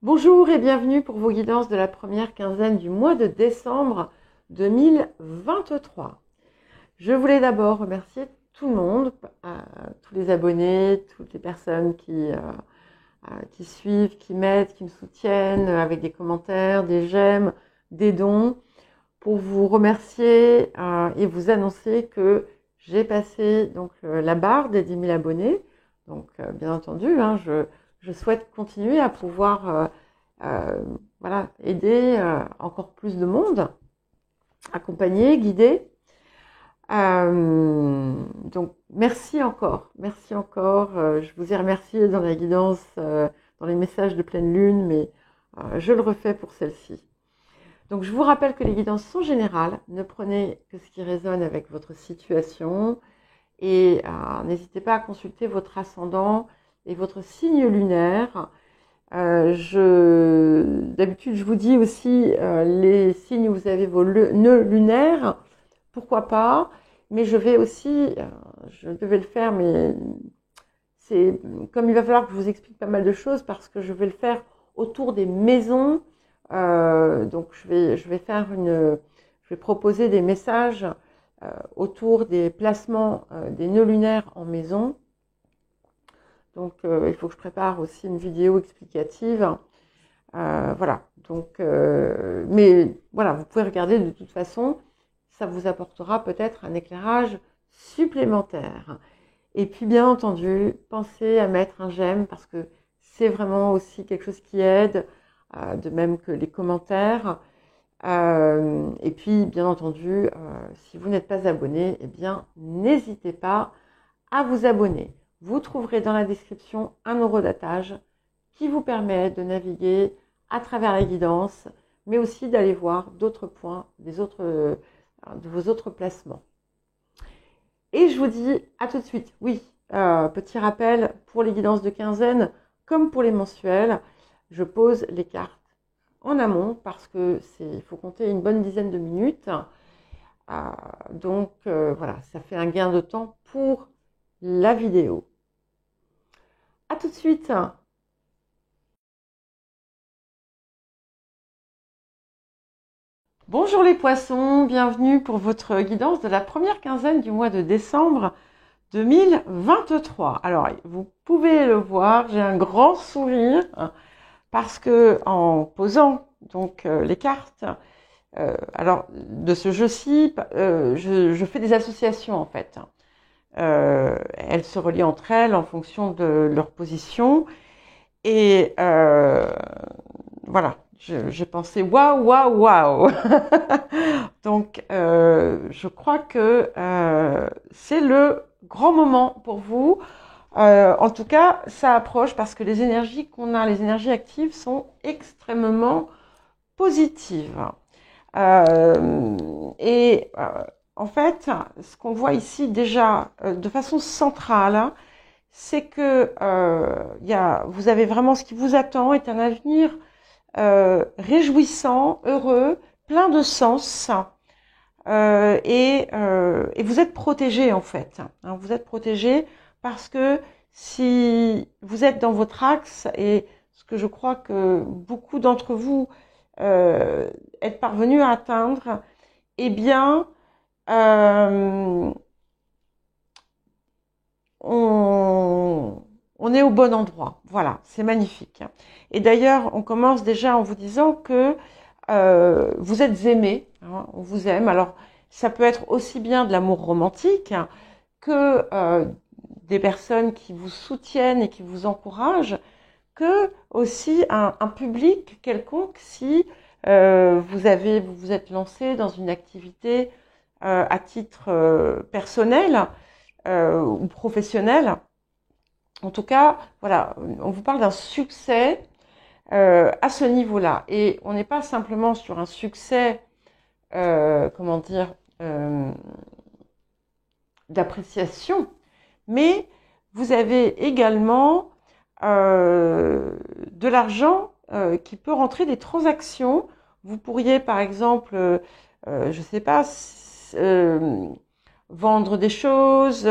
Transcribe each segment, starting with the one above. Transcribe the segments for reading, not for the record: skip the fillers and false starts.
Bonjour et bienvenue pour vos guidances de la première quinzaine du mois de décembre 2023. Je voulais d'abord remercier tout le monde, tous les abonnés, toutes les personnes qui suivent, qui m'aident, qui me soutiennent avec des commentaires, des j'aime, des dons, pour vous remercier et vous annoncer que j'ai passé donc la barre des 10 000 abonnés. Donc bien entendu, je souhaite continuer à pouvoir aider encore plus de monde, accompagner, guider. Donc merci encore. Je vous ai remercié dans la guidance, dans les messages de pleine lune, mais je le refais pour celle-ci. Donc je vous rappelle que les guidances sont générales. Ne prenez que ce qui résonne avec votre situation et n'hésitez pas à consulter votre ascendant et votre signe lunaire. D'habitude, je vous dis aussi les signes où vous avez vos nœuds lunaires, pourquoi pas, mais je vais aussi, je devais le faire, mais c'est comme il va falloir que je vous explique pas mal de choses parce que je vais le faire autour des maisons. Donc je vais proposer des messages autour des placements des nœuds lunaires en maison. Donc il faut que je prépare aussi une vidéo explicative. Voilà. Donc, mais voilà, vous pouvez regarder de toute façon, ça vous apportera peut-être un éclairage supplémentaire. Et puis bien entendu, pensez à mettre un j'aime parce que c'est vraiment aussi quelque chose qui aide, de même que les commentaires. Et puis bien entendu, si vous n'êtes pas abonné, eh bien n'hésitez pas à vous abonner. Vous trouverez dans la description un horodatage qui vous permet de naviguer à travers la guidance, mais aussi d'aller voir d'autres points de vos autres placements. Et je vous dis à tout de suite. Oui, petit rappel, pour les guidances de quinzaine, comme pour les mensuels, je pose les cartes en amont parce que il faut compter une bonne dizaine de minutes. Donc voilà, ça fait un gain de temps pour la vidéo. À tout de suite. Bonjour les poissons, bienvenue pour votre guidance de la première quinzaine du mois de décembre 2023. Alors, vous pouvez le voir, j'ai un grand sourire parce que en posant donc les cartes, alors de ce jeu-ci, je fais des associations en fait. Elles se relient entre elles en fonction de leur position et voilà. J'ai pensé waouh. Donc, je crois que c'est le grand moment pour vous. En tout cas, ça approche parce que les énergies qu'on a, les énergies actives, sont extrêmement positives. En fait, ce qu'on voit ici déjà de façon centrale, c'est que vous avez vraiment ce qui vous attend est un avenir réjouissant, heureux, plein de sens, et vous êtes protégé en fait. Hein, vous êtes protégé parce que si vous êtes dans votre axe, et ce que je crois que beaucoup d'entre vous êtes parvenus à atteindre, eh bien, on est au bon endroit. Voilà, c'est magnifique. Et d'ailleurs, on commence déjà en vous disant que vous êtes aimé, hein, on vous aime. Alors, ça peut être aussi bien de l'amour romantique que des personnes qui vous soutiennent et qui vous encouragent, que aussi un public quelconque si vous vous êtes lancé dans une activité à titre personnel ou professionnel. En tout cas, voilà, on vous parle d'un succès à ce niveau-là. Et on n'est pas simplement sur un succès, d'appréciation, mais vous avez également de l'argent qui peut rentrer, des transactions. Vous pourriez, par exemple, je sais pas, vendre des choses,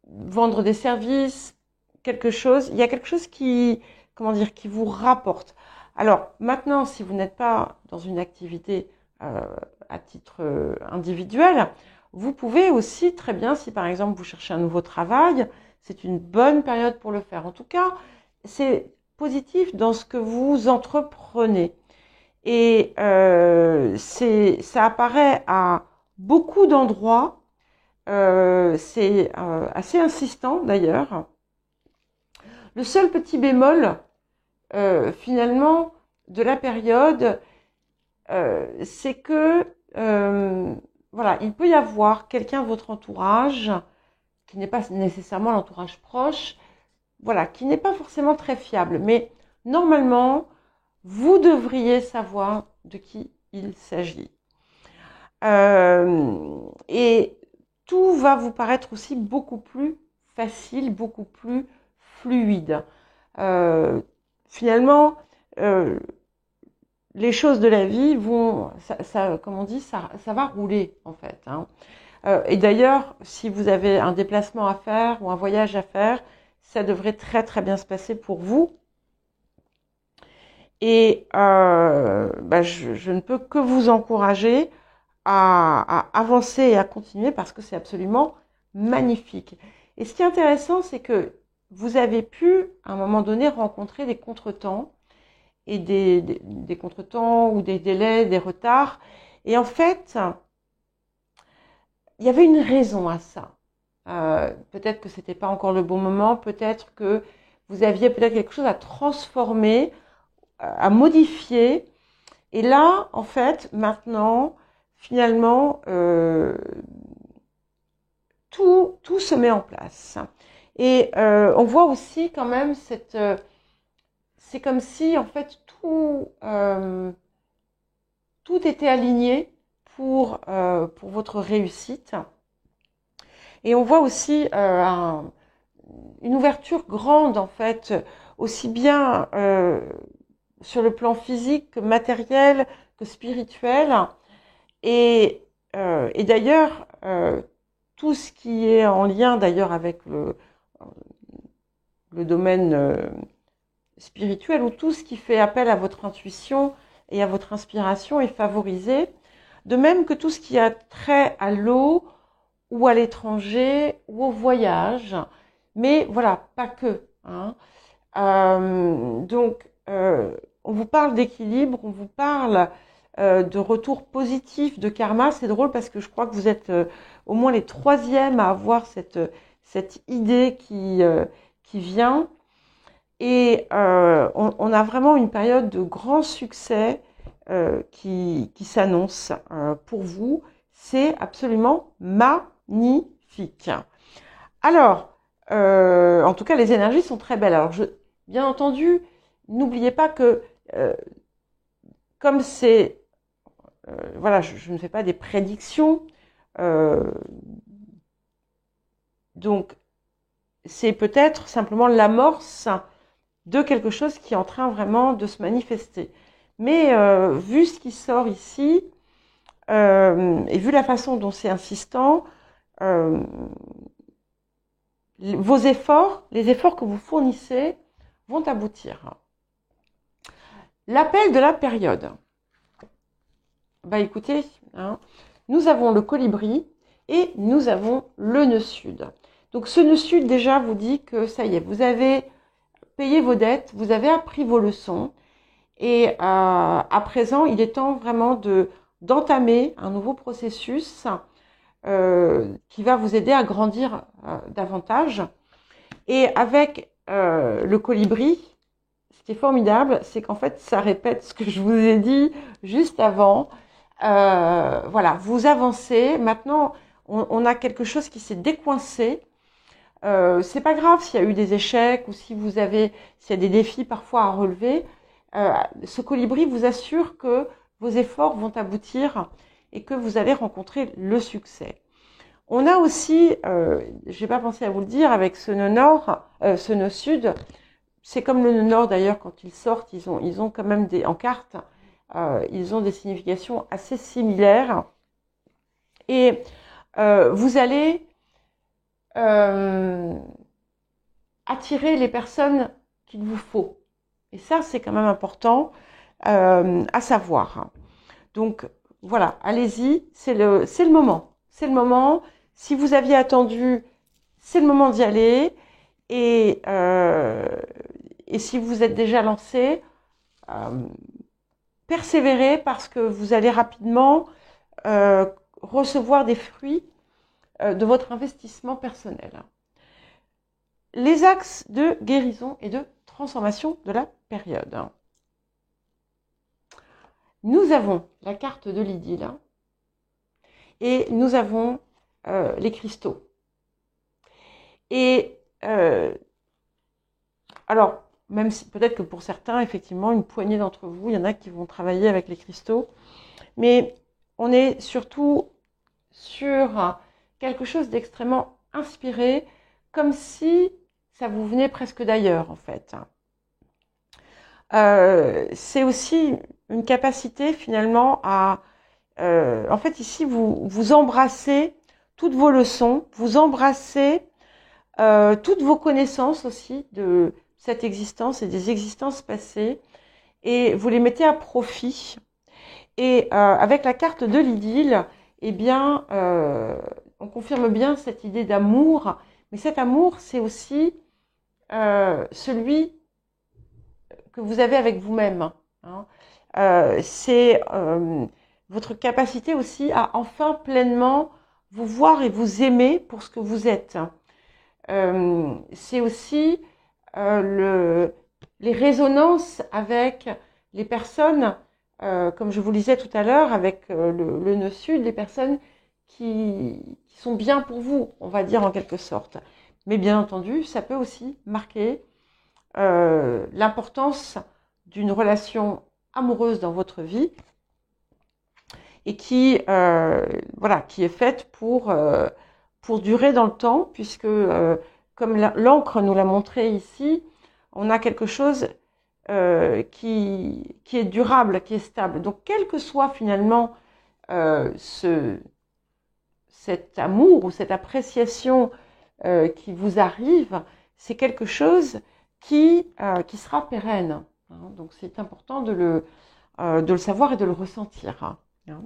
vendre des services, quelque chose. Il y a quelque chose qui comment dire, qui vous rapporte. Alors maintenant, si vous n'êtes pas dans une activité à titre individuel, vous pouvez aussi très bien, si par exemple vous cherchez un nouveau travail, c'est une bonne période pour le faire. En tout cas, c'est positif dans ce que vous entreprenez. Et ça apparaît à beaucoup d'endroits. C'est assez insistant d'ailleurs. Le seul petit bémol, finalement, de la période, c'est que, voilà, il peut y avoir quelqu'un de votre entourage, qui n'est pas nécessairement l'entourage proche, voilà, qui n'est pas forcément très fiable. Mais normalement, vous devriez savoir de qui il s'agit. Et tout va vous paraître aussi beaucoup plus facile, beaucoup plus fluide. Finalement, les choses de la vie vont, comme on dit, ça va rouler en fait. Hein. Et d'ailleurs, si vous avez un déplacement à faire ou un voyage à faire, ça devrait très très bien se passer pour vous. Et je ne peux que vous encourager à avancer et à continuer parce que c'est absolument magnifique. Et ce qui est intéressant, c'est que vous avez pu, à un moment donné, rencontrer des contretemps et des contretemps ou des délais, des retards. Et en fait, il y avait une raison à ça. Peut-être que c'était pas encore le bon moment, peut-être que vous aviez peut-être quelque chose à transformer, à modifier. Et là, en fait, maintenant, finalement, tout se met en place. Et on voit aussi quand même c'est comme si en fait tout était aligné pour votre réussite. Et on voit aussi une ouverture grande en fait, aussi bien sur le plan physique que matériel, que spirituel. Et d'ailleurs, tout ce qui est en lien d'ailleurs avec le domaine spirituel ou tout ce qui fait appel à votre intuition et à votre inspiration est favorisé. De même que tout ce qui a trait à l'eau ou à l'étranger ou au voyage. Mais voilà, pas que. Hein. Donc, on vous parle d'équilibre, on vous parle de retour positif, de karma. C'est drôle parce que je crois que vous êtes au moins les troisièmes à avoir cette idée qui vient. Et on a vraiment une période de grand succès qui s'annonce pour vous. C'est absolument magnifique. Alors, en tout cas, les énergies sont très belles. Alors, bien entendu, n'oubliez pas que comme c'est, voilà, je ne fais pas des prédictions, donc c'est peut-être simplement l'amorce de quelque chose qui est en train vraiment de se manifester. Mais vu ce qui sort ici, et vu la façon dont c'est insistant, vos efforts, les efforts que vous fournissez vont aboutir. L'appel de la période. Bah écoutez, hein, nous avons le colibri et nous avons le nœud sud. Donc ce nœud sud déjà vous dit que ça y est, vous avez payé vos dettes, vous avez appris vos leçons et à présent il est temps vraiment d'entamer un nouveau processus qui va vous aider à grandir davantage. Et avec le colibri, ce qui est formidable, c'est qu'en fait, ça répète ce que je vous ai dit juste avant. Voilà, vous avancez. Maintenant, on a quelque chose qui s'est décoincé. C'est pas grave s'il y a eu des échecs ou s'il y a des défis parfois à relever. Ce colibri vous assure que vos efforts vont aboutir et que vous allez rencontrer le succès. On a aussi, j'ai pas pensé à vous le dire, avec ce nœud nord, ce nœud sud, c'est comme le nœud nord d'ailleurs, quand ils sortent, ils ont quand même en carte, ils ont des significations assez similaires. Et vous allez attirer les personnes qu'il vous faut. Et ça, c'est quand même important à savoir. Donc, voilà, allez-y, c'est le moment. C'est le moment. Si vous aviez attendu, c'est le moment d'y aller. Et si vous êtes déjà lancé, persévérez parce que vous allez rapidement recevoir des fruits de votre investissement personnel. Les axes de guérison et de transformation de la période. Nous avons la carte de l'idylle et nous avons les cristaux. Et alors, même si peut-être que pour certains, effectivement, une poignée d'entre vous, il y en a qui vont travailler avec les cristaux, mais on est surtout sur quelque chose d'extrêmement inspiré, comme si ça vous venait presque d'ailleurs, en fait. C'est aussi une capacité, finalement, à... en fait, ici, vous embrassez toutes vos leçons, vous embrassez toutes vos connaissances aussi de cette existence et des existences passées, et vous les mettez à profit. Et avec la carte de l'idylle, eh bien, on confirme bien cette idée d'amour, mais cet amour, c'est aussi celui que vous avez avec vous-même. Hein. C'est votre capacité aussi à enfin pleinement vous voir et vous aimer pour ce que vous êtes. C'est aussi les résonances avec les personnes, comme je vous le disais tout à l'heure, avec le nœud sud, les personnes qui sont bien pour vous, on va dire en quelque sorte. Mais bien entendu, ça peut aussi marquer l'importance d'une relation amoureuse dans votre vie et qui est faite pour durer dans le temps, puisque comme l'encre nous l'a montré ici, on a quelque chose qui est durable, qui est stable. Donc, quel que soit finalement cet amour ou cette appréciation qui vous arrive, c'est quelque chose qui sera pérenne. Hein. Donc, c'est important de le savoir et de le ressentir. Hein.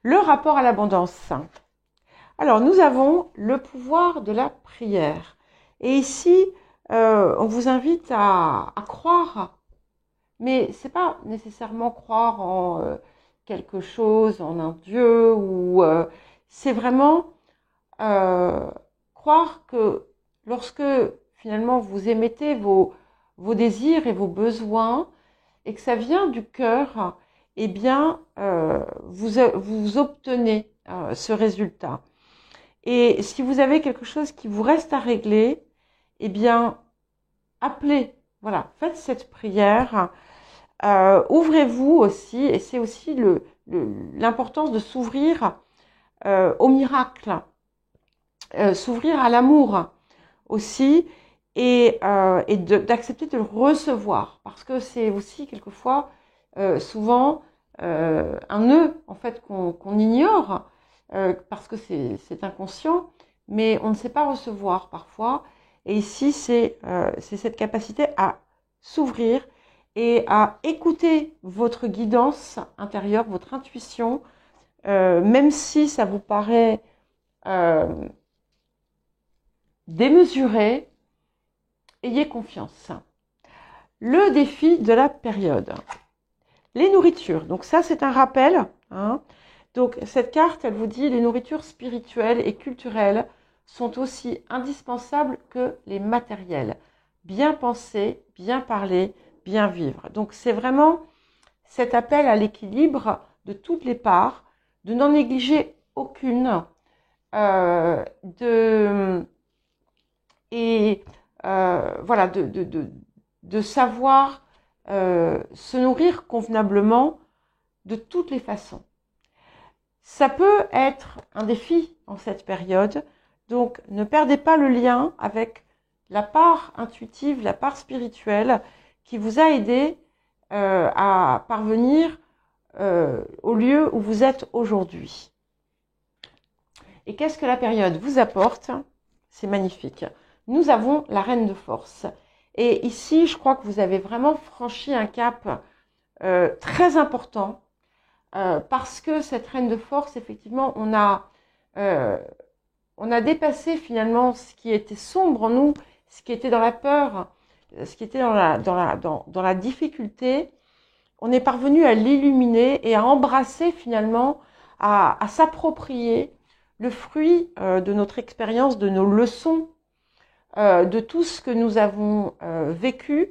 Le rapport à l'abondance. Alors, nous avons le pouvoir de la prière. Et ici, on vous invite à croire, mais c'est pas nécessairement croire en quelque chose, en un Dieu, ou c'est vraiment croire que lorsque finalement vous émettez vos désirs et vos besoins, et que ça vient du cœur, eh bien, vous obtenez ce résultat. Et si vous avez quelque chose qui vous reste à régler, eh bien, appelez, voilà, faites cette prière, ouvrez-vous aussi, et c'est aussi l'importance de s'ouvrir au miracle, s'ouvrir à l'amour aussi, et d'accepter de le recevoir, parce que c'est aussi quelquefois, souvent, un nœud en fait qu'on ignore, parce que c'est inconscient, mais on ne sait pas recevoir parfois. Et ici, c'est cette capacité à s'ouvrir et à écouter votre guidance intérieure, votre intuition, même si ça vous paraît démesuré, ayez confiance. Le défi de la période. Les nourritures. Donc ça, c'est un rappel. Hein. Donc cette carte, elle vous dit les nourritures spirituelles et culturelles sont aussi indispensables que les matériels. Bien penser, bien parler, bien vivre. Donc c'est vraiment cet appel à l'équilibre de toutes les parts, de n'en négliger aucune, de savoir se nourrir convenablement de toutes les façons. Ça peut être un défi en cette période, donc ne perdez pas le lien avec la part intuitive, la part spirituelle qui vous a aidé à parvenir au lieu où vous êtes aujourd'hui. Et qu'est-ce que la période vous apporte? C'est magnifique. Nous avons la reine de force. Et ici, je crois que vous avez vraiment franchi un cap très important parce que cette reine de force, effectivement, euh, on a dépassé finalement ce qui était sombre en nous, ce qui était dans la peur, ce qui était dans la difficulté. On est parvenu à l'illuminer et à embrasser finalement, à s'approprier le fruit de notre expérience, de nos leçons, de tout ce que nous avons vécu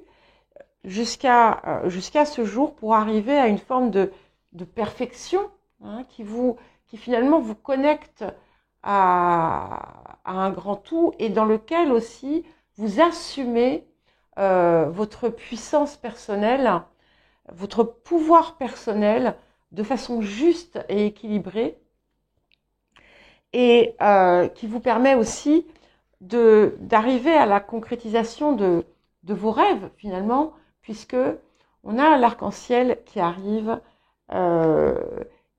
jusqu'à ce jour pour arriver à une forme de perfection hein, qui finalement vous connecte à un grand tout et dans lequel aussi vous assumez votre puissance personnelle, votre pouvoir personnel de façon juste et équilibrée et qui vous permet aussi d'arriver à la concrétisation de vos rêves finalement, puisque on a l'arc-en-ciel qui arrive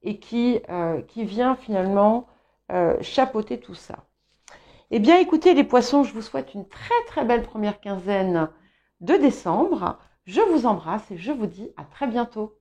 et qui vient finalement chapeauter tout ça. Eh bien, écoutez les poissons, je vous souhaite une très très belle première quinzaine de décembre. Je vous embrasse et je vous dis à très bientôt.